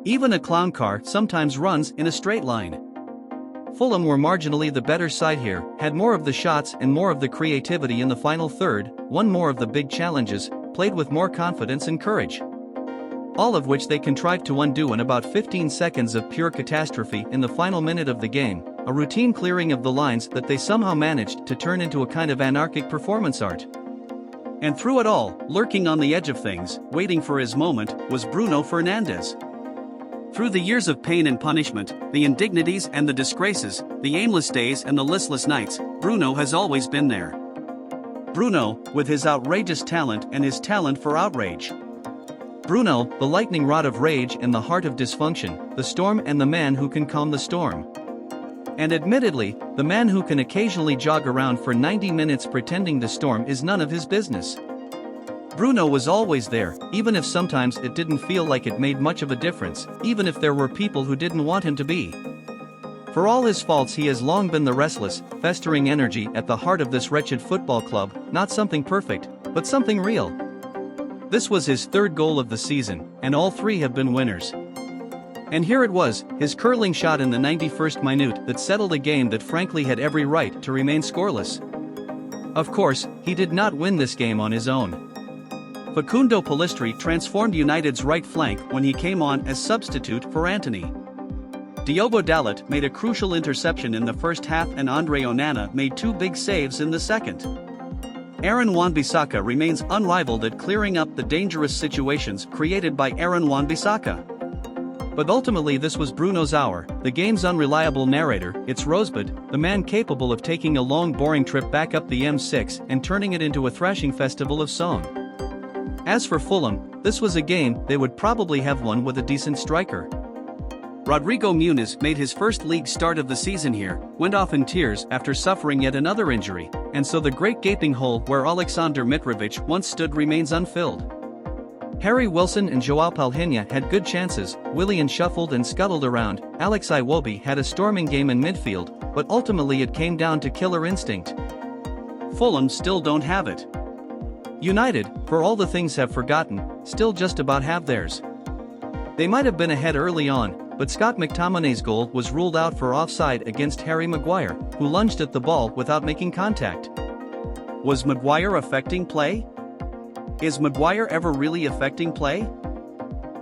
Even a clown car sometimes runs in a straight line. Fulham were marginally the better side here, had more of the shots and more of the creativity in the final third, won more of the big challenges, played with more confidence and courage. All of which they contrived to undo in about 15 seconds of pure catastrophe in the final minute of the game, a routine clearing of the lines that they somehow managed to turn into a kind of anarchic performance art. And through it all, lurking on the edge of things, waiting for his moment, was Bruno Fernandes. Through the years of pain and punishment, the indignities and the disgraces, the aimless days and the listless nights, Bruno has always been there. Bruno, with his outrageous talent and his talent for outrage. Bruno, the lightning rod of rage and the heart of dysfunction, the storm and the man who can calm the storm. And admittedly, the man who can occasionally jog around for 90 minutes pretending the storm is none of his business. Bruno was always there, even if sometimes it didn't feel like it made much of a difference, even if there were people who didn't want him to be. For all his faults, he has long been the restless, festering energy at the heart of this wretched football club, not something perfect, but something real. This was his third goal of the season, and all three have been winners. And here it was, his curling shot in the 91st minute that settled a game that frankly had every right to remain scoreless. Of course, he did not win this game on his own. Facundo Pellistri transformed United's right flank when he came on as substitute for Antony. Diogo Dalot made a crucial interception in the first half and Andre Onana made two big saves in the second. Aaron Wan-Bissaka remains unrivaled at clearing up the dangerous situations created by Aaron Wan-Bissaka. But ultimately this was Bruno's hour, the game's unreliable narrator, its Rosebud, the man capable of taking a long boring trip back up the M6 and turning it into a thrashing festival of song. As for Fulham, this was a game they would probably have won with a decent striker. Rodrigo Muniz made his first league start of the season here, went off in tears after suffering yet another injury, and so the great gaping hole where Aleksandar Mitrovic once stood remains unfilled. Harry Wilson and Joao Palhinha had good chances, Willian shuffled and scuttled around, Alex Iwobi had a storming game in midfield, but ultimately it came down to killer instinct. Fulham still don't have it. United, for all the things have forgotten, still just about have theirs. They might have been ahead early on, but Scott McTominay's goal was ruled out for offside against Harry Maguire, who lunged at the ball without making contact. Was Maguire affecting play? Is Maguire ever really affecting play?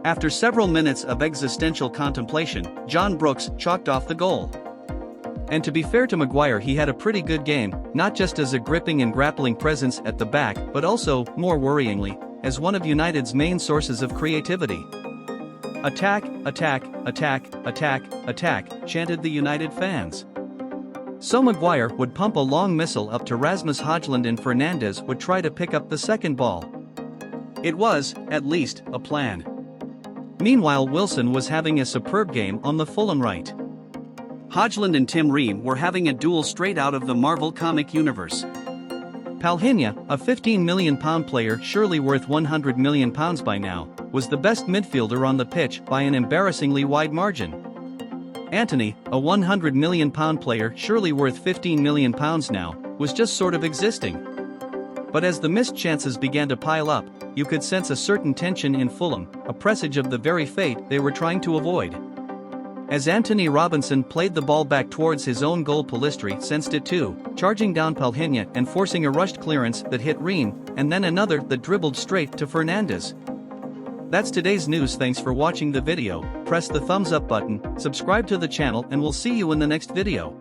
After several minutes of existential contemplation, John Brooks chalked off the goal. And to be fair to Maguire, he had a pretty good game, not just as a gripping and grappling presence at the back, but also, more worryingly, as one of United's main sources of creativity. Attack, attack, attack, attack, attack, chanted the United fans. So Maguire would pump a long missile up to Rasmus Højlund and Fernandes would try to pick up the second ball. It was, at least, a plan. Meanwhile, Wilson was having a superb game on the Fulham right. Højlund and Tim Ream were having a duel straight out of the Marvel comic universe. Palhinha, a £15 million player surely worth £100 million by now, was the best midfielder on the pitch by an embarrassingly wide margin. Antony, a £100 million player surely worth £15 million now, was just sort of existing. But as the missed chances began to pile up, you could sense a certain tension in Fulham, a presage of the very fate they were trying to avoid. As Anthony Robinson played the ball back towards his own goal, Pellistri sensed it too, charging down Palhinha and forcing a rushed clearance that hit Ream, and then another that dribbled straight to Fernandes. That's today's news. Thanks for watching the video. Press the thumbs up button, subscribe to the channel, and we'll see you in the next video.